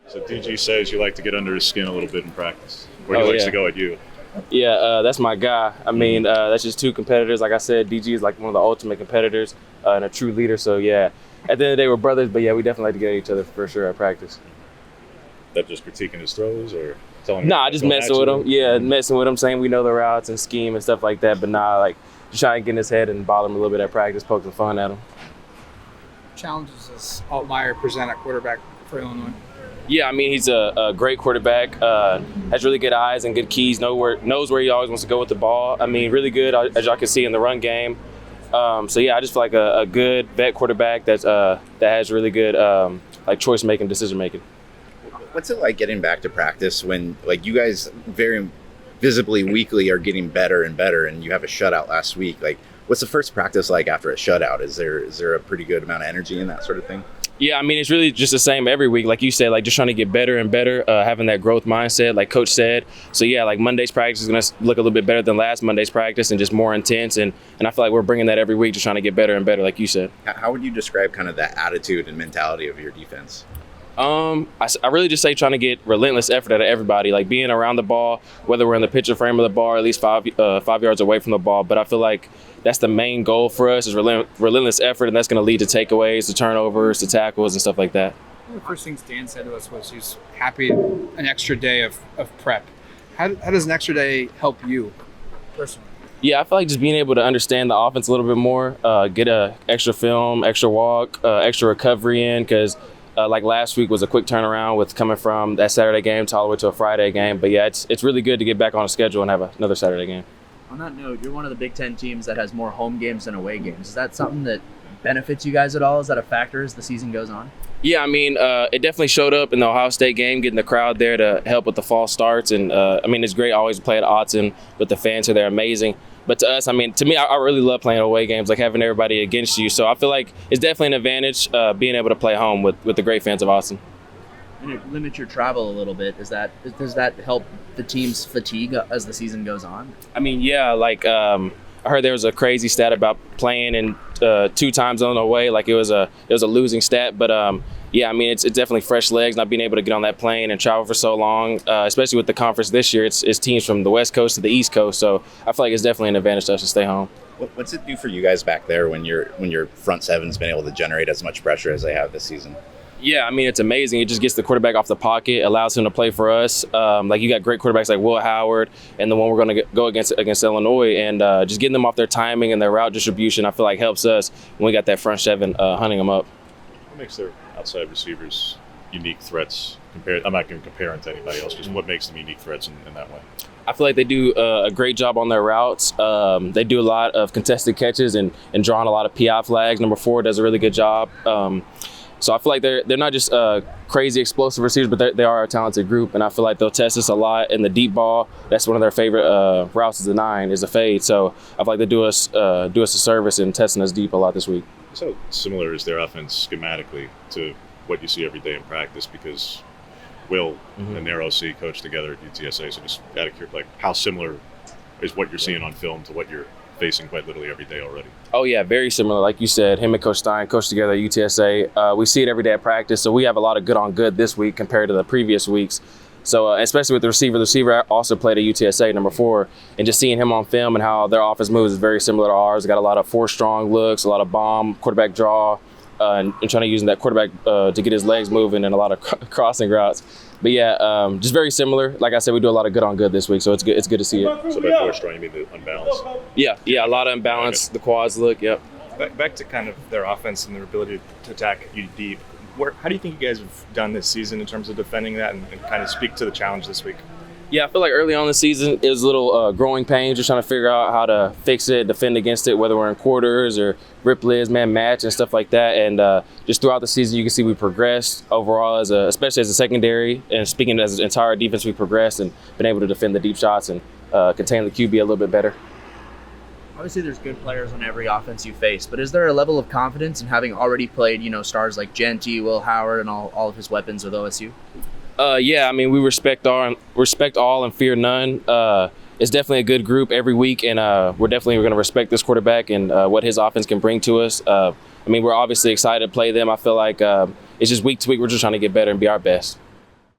So DG says you like to get under his skin a little bit in practice, or he likes to go at you. Yeah, that's my guy. I mean, that's just two competitors. Like I said, DG is like one of the ultimate competitors and a true leader. So, yeah, at the end of the day, we're brothers. But, yeah, we definitely like to get at each other for sure at practice. That just critiquing his throws or telling him? Nah, just messing with him. Yeah, messing with him, saying we know the routes and scheme and stuff like that. But, like just trying to get in his head and bother him a little bit at practice, poking fun at him. Challenges does Altmaier present at quarterback for Illinois? Yeah, I mean, he's a great quarterback, has really good eyes and good keys, knows where he always wants to go with the ball. I mean, really good, as y'all can see in the run game. So, yeah, I just feel like a good vet quarterback that has really good choice-making, decision-making. What's it like getting back to practice when, like, you guys very visibly weekly are getting better and better, and you have a shutout last week? Like, what's the first practice like after a shutout? Is there a pretty good amount of energy in that sort of thing? Yeah, I mean, it's really just the same every week. Like you said, like just trying to get better and better, having that growth mindset, like Coach said. So, yeah, like Monday's practice is going to look a little bit better than last Monday's practice and just more intense. And I feel like we're bringing that every week, just trying to get better and better, like you said. How would you describe kind of that attitude and mentality of your defense? I really just say trying to get relentless effort out of everybody, like being around the ball, whether we're in the pitcher frame of the ball or at least 5 yards away from the ball. But I feel like that's the main goal for us is relentless effort, and that's going to lead to takeaways, to turnovers, to tackles, and stuff like that. One of the first things Dan said to us was he's happy an extra day of prep. How does an extra day help you personally? Yeah, I feel like just being able to understand the offense a little bit more, get a extra film, extra walk, extra recovery in, because like last week was a quick turnaround with coming from that Saturday game all the way to a Friday game. But yeah, it's really good to get back on a schedule and have another Saturday game. On that note, you're one of the Big Ten teams that has more home games than away games. Is that something that benefits you guys at all? Is that a factor as the season goes on? Yeah, I mean, it definitely showed up in the Ohio State game, getting the crowd there to help with the false starts. And, I mean, it's great. I always play at Autzen, but the fans are there amazing. But to us, I mean, to me, I really love playing away games, like having everybody against you. So I feel like it's definitely an advantage being able to play home with the great fans of Autzen. And it limits your travel a little bit. Does that help the team's fatigue as the season goes on? I mean, yeah, like I heard there was a crazy stat about playing in 2 time zones away. Like it was a losing stat, but yeah, I mean, it's definitely fresh legs, not being able to get on that plane and travel for so long, especially with the conference this year. It's teams from the West Coast to the East Coast, so I feel like it's definitely an advantage to us to stay home. What's it do for you guys back there when your front seven's been able to generate as much pressure as they have this season? Yeah, I mean, it's amazing. It just gets the quarterback off the pocket, allows him to play for us. Like you got great quarterbacks like Will Howard and the one we're going to go against Illinois, and just getting them off their timing and their route distribution, I feel like helps us when we got that front seven hunting them up. What makes their outside receivers unique threats? I'm not going to compare them to anybody else. Just what makes them unique threats in that way? I feel like they do a great job on their routes. They do a lot of contested catches and drawing a lot of PI flags. Number 4 does a really good job. So I feel like they're not just crazy explosive receivers, but they are a talented group, and I feel like they'll test us a lot in the deep ball. That's one of their favorite routes is the 9, is the fade. So I feel like they do us a service in testing us deep a lot this week. So similar is their offense schematically to what you see every day in practice, because Will and their OC coach together at UTSA. So just out of curiosity, like how similar is what you're seeing on film to what you're facing quite literally every day already? Oh yeah, very similar. Like you said, him and Coach Stein coach together at UTSA. We see it every day at practice, so we have a lot of good on good this week compared to the previous weeks. So especially with the receiver also played at UTSA, number 4, and just seeing him on film and how their offense moves is very similar to ours. Got a lot of 4 strong looks, a lot of bomb, quarterback draw, and trying to use that quarterback to get his legs moving and a lot of crossing routes. But yeah, just very similar. Like I said, we do a lot of good on good this week, so it's good. It's good to see it. So by 4 strong, you mean the unbalance? Yeah, a lot of imbalance. The quads look. Yep. Back to kind of their offense and their ability to attack you deep. How do you think you guys have done this season in terms of defending that and kind of speak to the challenge this week? Yeah, I feel like early on in the season, it was a little growing pains, just trying to figure out how to fix it, defend against it, whether we're in quarters or rip lids, man match, and stuff like that. And just throughout the season, you can see we progressed overall, especially as a secondary. And speaking as an entire defense, we progressed and been able to defend the deep shots and contain the QB a little bit better. Obviously, there's good players on every offense you face, but is there a level of confidence in having already played, stars like Genty, Will Howard, and all of his weapons with OSU? Yeah, I mean, we respect all and fear none. It's definitely a good group every week, and we're going to respect this quarterback and what his offense can bring to us. I mean, we're obviously excited to play them. I feel like it's just week to week, we're just trying to get better and be our best.